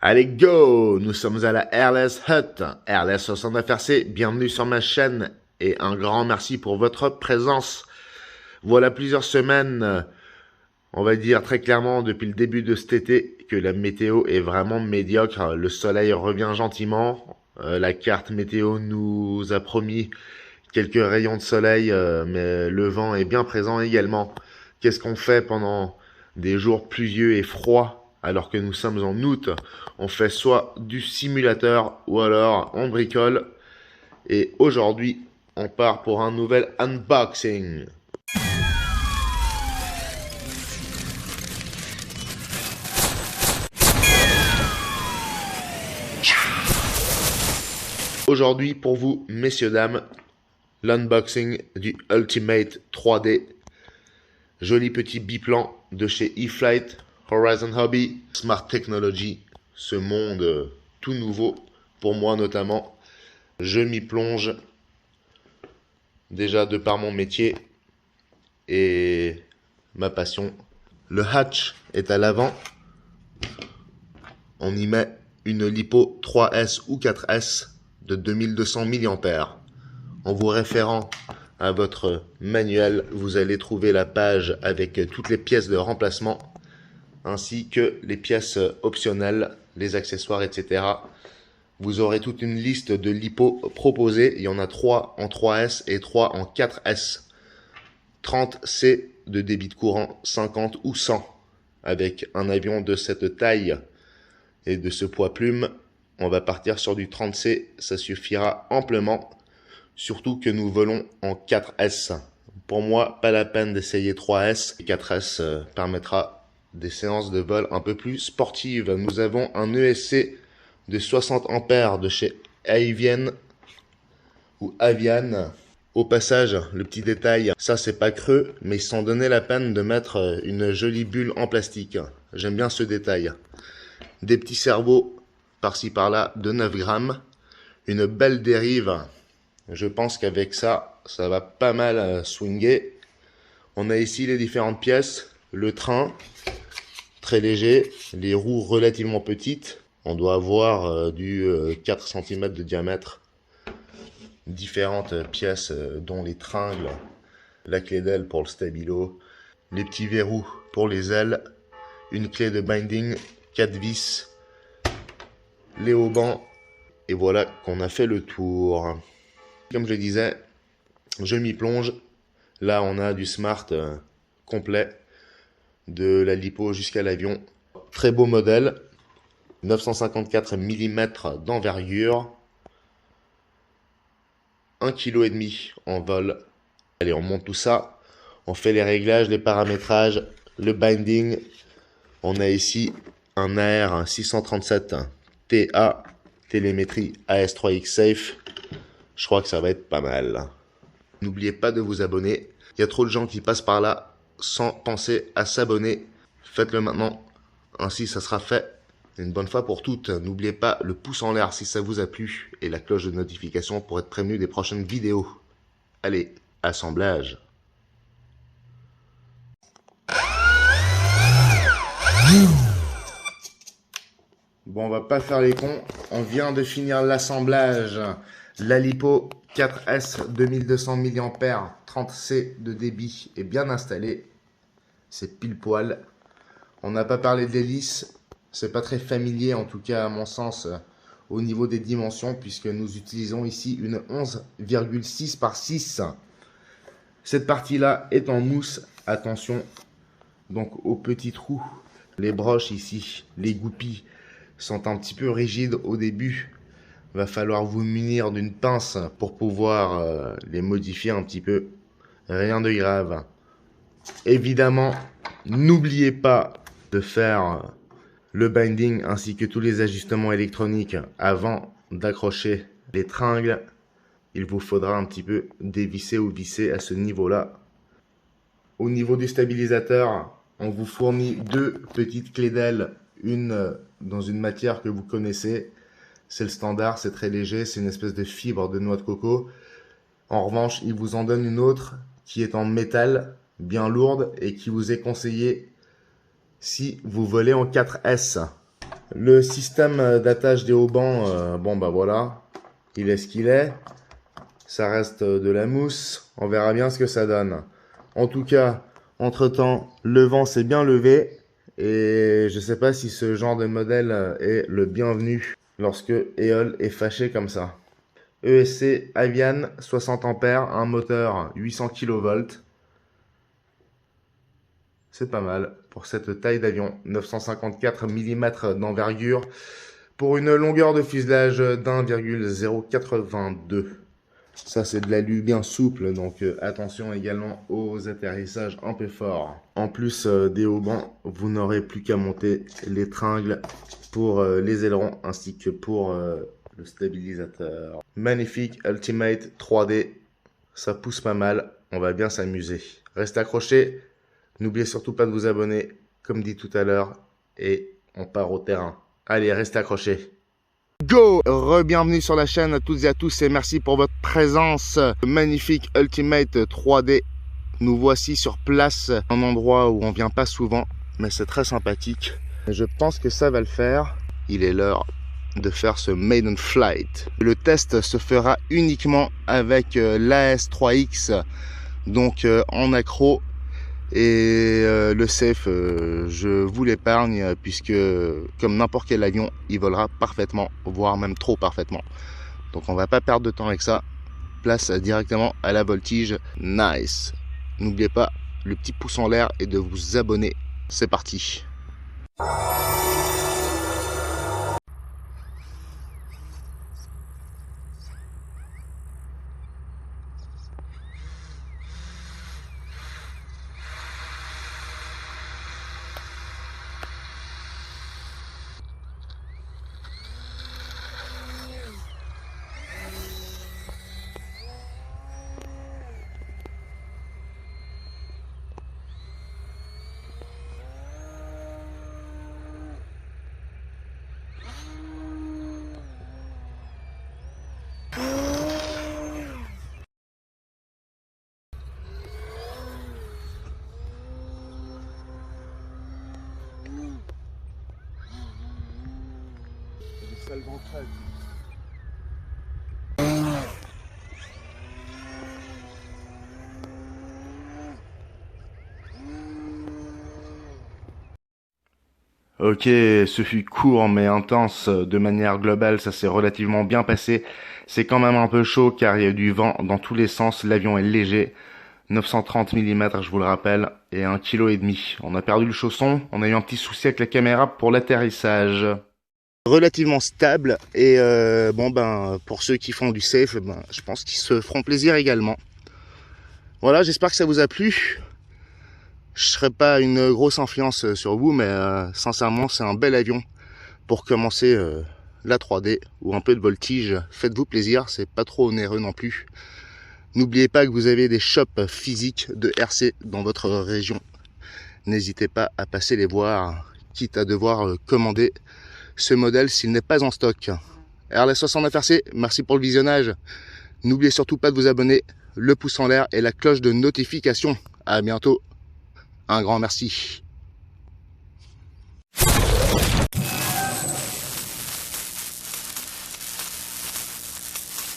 Allez, go! Nous sommes à la Airless Hut, Airless 69RC. Bienvenue sur ma chaîne et un grand merci pour votre présence. Voilà plusieurs semaines, on va dire très clairement depuis le début de cet été, que la météo est vraiment médiocre. Le soleil revient gentiment. La carte météo nous a promis quelques rayons de soleil, mais le vent est bien présent également. Qu'est-ce qu'on fait pendant des jours pluvieux et froids? Alors que nous sommes en août, on fait soit du simulateur ou alors on bricole. Et aujourd'hui, on part pour un nouvel unboxing. Aujourd'hui, pour vous, messieurs, dames, l'unboxing du Ultimate 3D. Joli petit biplan de chez E-Flite, Horizon Hobby, Smart Technology, ce monde tout nouveau pour moi notamment. Je m'y plonge déjà de par mon métier et ma passion. Le hatch est à l'avant. On y met une lipo 3S ou 4S de 2200 mAh. En vous référant à votre manuel, vous allez trouver la page avec toutes les pièces de remplacement ainsi que les pièces optionnelles, les accessoires, etc. Vous aurez toute une liste de lipos proposées. Il y en a 3 en 3S et 3 en 4S. 30C de débit de courant, 50 ou 100. Avec un avion de cette taille et de ce poids plume, on va partir sur du 30C. Ça suffira amplement. Surtout que nous volons en 4S. Pour moi, pas la peine d'essayer 3S. 4S permettra des séances de vol un peu plus sportives. Nous avons un ESC de 60 ampères de chez Avian ou Avian. Au passage, le petit détail, ça c'est pas creux, mais ils se sont donné la peine de mettre une jolie bulle en plastique. J'aime bien ce détail. Des petits cerveaux par-ci par-là de 9 grammes. Une belle dérive. Je pense qu'avec ça, ça va pas mal swinger. On a ici les différentes pièces. Le train, très léger. Les roues relativement petites. On doit avoir du 4 cm de diamètre. Différentes pièces dont les tringles, la clé d'aile pour le stabilo, les petits verrous pour les ailes, une clé de binding, 4 vis, les haubans. Et voilà qu'on a fait le tour. Comme je disais, je m'y plonge. Là, on a du smart complet, de la lipo jusqu'à l'avion. Très beau modèle, 954 mm d'envergure, 1,5 kg en vol. Allez, on monte tout ça. On fait les réglages, les paramétrages, le binding. On a ici un AR 637 TA, télémétrie AS3X Safe. Je crois que ça va être pas mal. N'oubliez pas de vous abonner. Il y a trop de gens qui passent par là sans penser à s'abonner. Faites-le maintenant. Ainsi, ça sera fait une bonne fois pour toutes. N'oubliez pas le pouce en l'air si ça vous a plu et la cloche de notification pour être prévenu des prochaines vidéos. Allez, assemblage. Bon, on va pas faire les cons. On vient de finir l'assemblage. La lipo 4S 2200 mAh 30C de débit est bien installée. C'est pile poil. On n'a pas parlé de l'hélice. C'est pas très familier, en tout cas à mon sens, au niveau des dimensions, puisque nous utilisons ici une 11,6 par 6. Cette partie-là est en mousse. Attention donc aux petits trous. Les broches ici, les goupilles, sont un petit peu rigides au début. Va falloir vous munir d'une pince pour pouvoir les modifier un petit peu. Rien de grave. Évidemment, n'oubliez pas de faire le binding ainsi que tous les ajustements électroniques avant d'accrocher les tringles. Il vous faudra un petit peu dévisser ou visser à ce niveau-là. Au niveau du stabilisateur, on vous fournit deux petites clés d'aile, une dans une matière que vous connaissez. C'est le standard, c'est très léger, c'est une espèce de fibre de noix de coco. En revanche, il vous en donne une autre qui est en métal, bien lourde, et qui vous est conseillée si vous volez en 4S. Le système d'attache des haubans, bon bah voilà, il est ce qu'il est. Ça reste de la mousse. On verra bien ce que ça donne. En tout cas, entre-temps, le vent s'est bien levé. Et je sais pas si ce genre de modèle est le bienvenu lorsque Éole est fâché comme ça. ESC Avian 60 ampères, un moteur 800 kV. C'est pas mal pour cette taille d'avion, 954 mm d'envergure, pour une longueur de fuselage d'1,082. Ça, c'est de l'alu bien souple, donc attention également aux atterrissages un peu forts. En plus des haubans, vous n'aurez plus qu'à monter les tringles pour les ailerons ainsi que pour le stabilisateur. Magnifique Ultimate 3D, ça pousse pas mal, on va bien s'amuser. Restez accrochés, n'oubliez surtout pas de vous abonner, comme dit tout à l'heure, et on part au terrain. Allez, restez accrochés. Go! Re-bienvenue sur la chaîne à toutes et à tous et merci pour votre présence. Magnifique Ultimate 3D. Nous voici sur place, un endroit où on vient pas souvent, mais c'est très sympathique. Je pense que ça va le faire. Il est l'heure de faire ce maiden flight. Le test se fera uniquement avec l'AS3X, donc en accro. Et le safe, je vous l'épargne puisque comme n'importe quel avion, il volera parfaitement, voire même trop parfaitement. Donc on va pas perdre de temps avec ça. Place directement à la voltige. Nice. N'oubliez pas le petit pouce en l'air et de vous abonner. C'est parti. Ok, ce fut court mais intense. De manière globale, ça s'est relativement bien passé. C'est quand même un peu chaud car il y a du vent dans tous les sens. L'avion est léger, 930 mm je vous le rappelle, et 1,5 kg. On a perdu le chausson, on a eu un petit souci avec la caméra pour l'atterrissage. Relativement stable et bon ben pour ceux qui font du safe, ben, je pense qu'ils se feront plaisir également. Voilà, j'espère que ça vous a plu. Je ne serai pas une grosse influence sur vous, mais sincèrement, c'est un bel avion pour commencer la 3D ou un peu de voltige. Faites-vous plaisir, c'est pas trop onéreux non plus. N'oubliez pas que vous avez des shops physiques de RC dans votre région. N'hésitez pas à passer les voir, quitte à devoir commander ce modèle s'il n'est pas en stock. RLS69 RC, merci pour le visionnage. N'oubliez surtout pas de vous abonner, le pouce en l'air et la cloche de notification. À bientôt. Un grand merci.